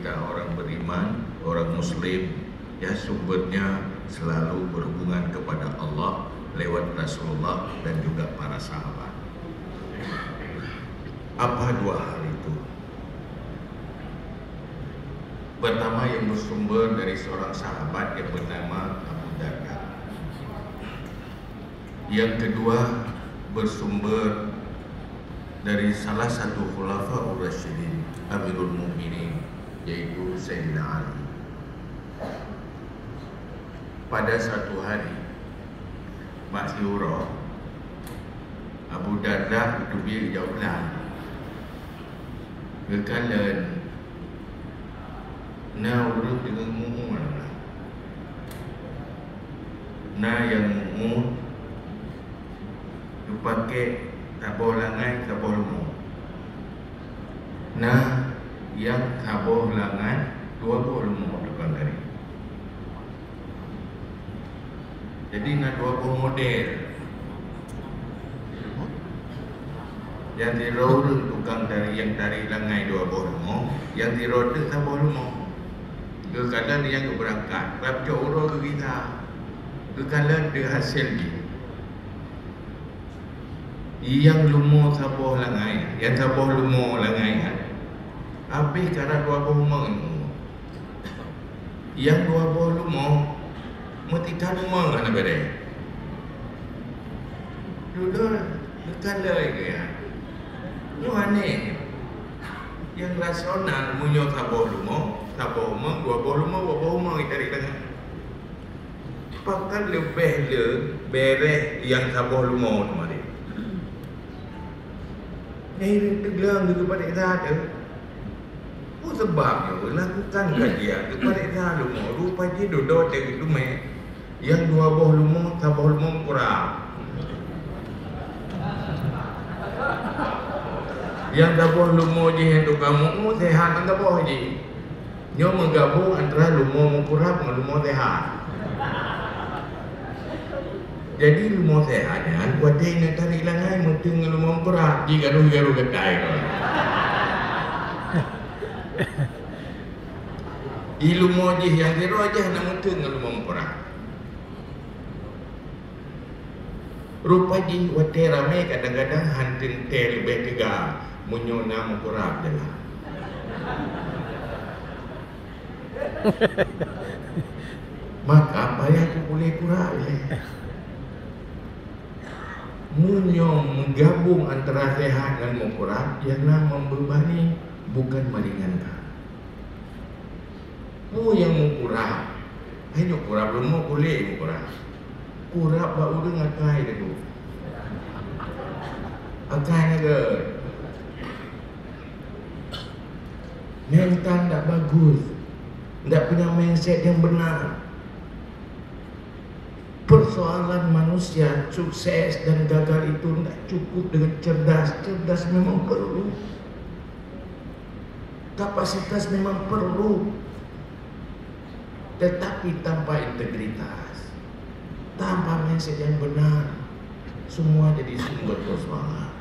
kita orang beriman, orang muslim, ya sumbernya selalu berhubungan kepada Allah lewat Rasulullah dan juga para sahabat. Apa dua hal itu? Pertama yang bersumber dari seorang sahabat yang bernama Abu Darda. Yang kedua bersumber dari salah satu khulafaur rasyidin, Amirul Mukminin, yaitu Sayyidina Ali. Pada satu hari masyhur Abu Darda itu dia jawablah kekalan na urut dengan mu'un na yang mu'un dipakai kaboh langai kaboh lumu, na yang kaboh langai dua boh lumu depan dari. Jadi na dua boh model yang di roda tukang dari yang dari langai dua boh lumu, yang di roda kaboh lumu. Kekalan yang berangkat Rabja urut ke kita, kekalan dia hasil dia. Yang lumo saboh langai, yang saboh lumo langai habis karena dua boh meng. Yang dua boh lumo metikan meng ana bade. Dulu kekalan ke ya. Yo aneh. Yang rasional munyo saboh lumo, saboh meng, dua boh lumo dari tengah. Pakan lebih le bereh yang saboh lumo tu mari. Ini tegang kepada kita. Oh sebabnya lakukan kajian kepada kita lumo. Rupa dia duduk dari lume. Yang dua boh lumo, saboh lumo kurang. Yang saboh lumo je yang tu kamu sehat kan saboh je. Nyo menggabung antara lumo kurang dengan lumo sehat. Jadi lumo sehat kan buat dia nak tarik langai penting lumo kurang ji garu-garu kedai tu. Lumo je yang zero aja nak penting lumo kurang. Rupa ji wate ramai kadang-kadang hantin tel lebih tiga munyo nama kurang je lah. Maka payah tu boleh kurang je. Munyo menggabung antara sehat dan mengkurang ialah membebani bukan meringankan. Yang mengkurang hanya kurang belum mau boleh mengkurang. Kurang baru dengan kai tu. Akai ke mental tak bagus, tak punya mindset yang benar. Persoalan manusia sukses dan gagal itu tidak cukup dengan cerdas. Cerdas memang perlu, kapasitas memang perlu, tetapi tanpa integritas, tanpa mindset yang benar, semua jadi sumber persoalan.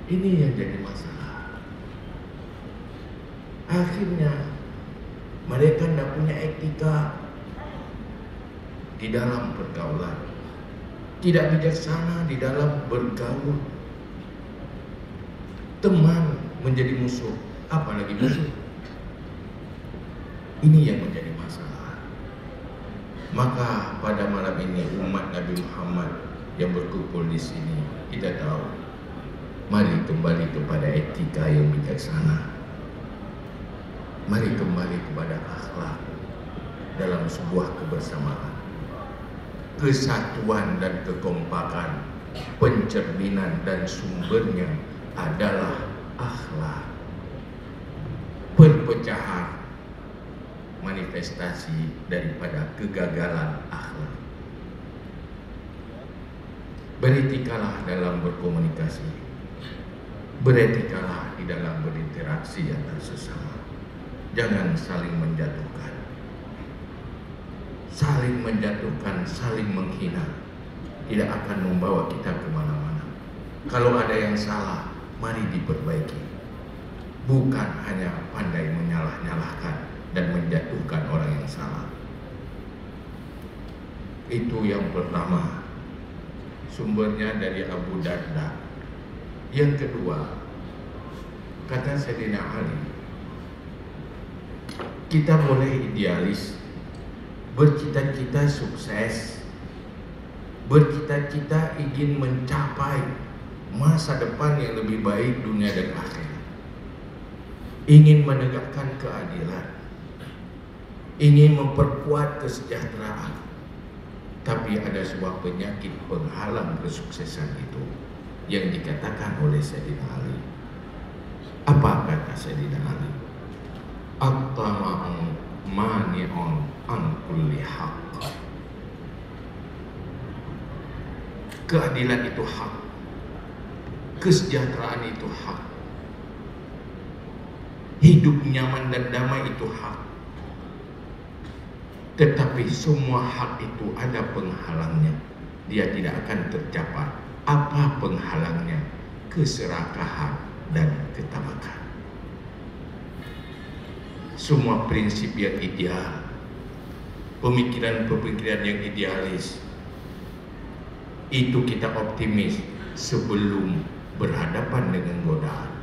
Ini yang jadi masalah. Akhirnya mereka tidak punya etika di dalam pergaulan, tidak bijaksana di dalam bergaul. Teman menjadi musuh, apalagi musuh. Ini yang menjadi masalah. Maka pada malam ini umat Nabi Muhammad yang berkumpul di sini, kita tahu, mari kembali kepada etika yang bijaksana. Mari kembali kepada akhlak dalam sebuah kebersamaan. Kesatuan dan kekompakan, pencerminan dan sumbernya adalah akhlak. Perpecahan manifestasi daripada kegagalan akhlak. Beretikalah dalam berkomunikasi, beretikalah di dalam berinteraksi antar sesama. Jangan saling menjatuhkan. Saling menjatuhkan, saling menghina tidak akan membawa kita kemana-mana. Kalau ada yang salah, mari diperbaiki. bukan hanya pandai menyalah-nyalahkan dan menjatuhkan orang yang salah. Itu yang pertama, sumbernya dari Abu Darda. Yang kedua, kata Sayyidina Ali, kita boleh idealis, bercita-cita sukses, bercita-cita ingin mencapai masa depan yang lebih baik dunia dan akhirat, ingin menegakkan keadilan, ingin memperkuat kesejahteraan. Tapi ada sebuah penyakit penghalang kesuksesan itu yang dikatakan oleh Sayyidina Ali. Apa kata Sayyidina Ali? At-tama'u mani'un an kulli haqq. Keadilan itu hak, kesejahteraan itu hak, hidup nyaman dan damai itu hak. Tetapi semua hak itu ada penghalangnya. Dia tidak akan tercapai. Apa penghalangnya? Keserakahan dan ketamakan. Semua prinsip yang ideal, pemikiran-pemikiran yang idealis, itu kita optimis sebelum berhadapan dengan godaan.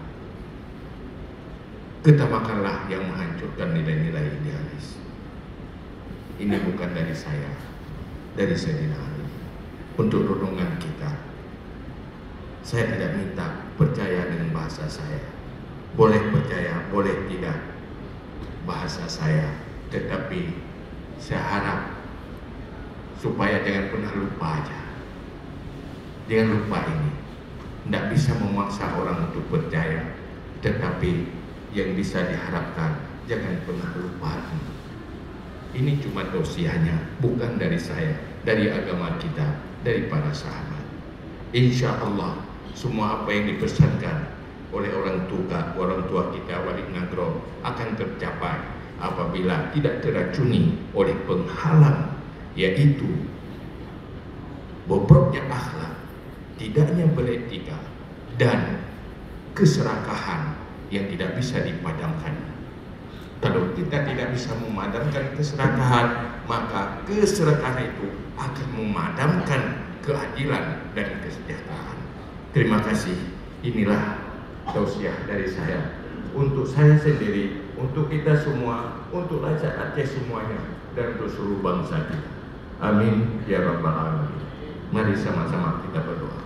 Ketamakanlah yang menghancurkan nilai-nilai idealis. Ini bukan dari saya, dari Sayyidina Ali. Untuk renungan kita, saya tidak minta percaya dengan bahasa saya. Boleh percaya, boleh tidak bahasa saya, tetapi saya harap supaya jangan pernah lupa aja. Jangan lupa ini. Tidak bisa memaksa orang untuk percaya, tetapi yang bisa diharapkan jangan pernah lupa ini. Ini cuma tausiahnya, bukan dari saya, dari agama kita, dari para sahabat. Insya Allah semua apa yang dipesankan oleh orang tua kita Wali Ngagro akan tercapai apabila tidak teracuni oleh penghalang, yaitu bobroknya akhlak, tidaknya beretika, dan keserakahan yang tidak bisa dipadamkan. Kalau kita tidak bisa memadamkan keserakahan, maka keserakahan itu akan memadamkan keadilan dan kesejahteraan. Terima kasih. Inilah tausiah dari saya, untuk saya sendiri, untuk kita semua, untuk rakyat Aceh semuanya, dan untuk seluruh bangsa kita. Amin ya rabbal alamin. Mari sama-sama kita berdoa.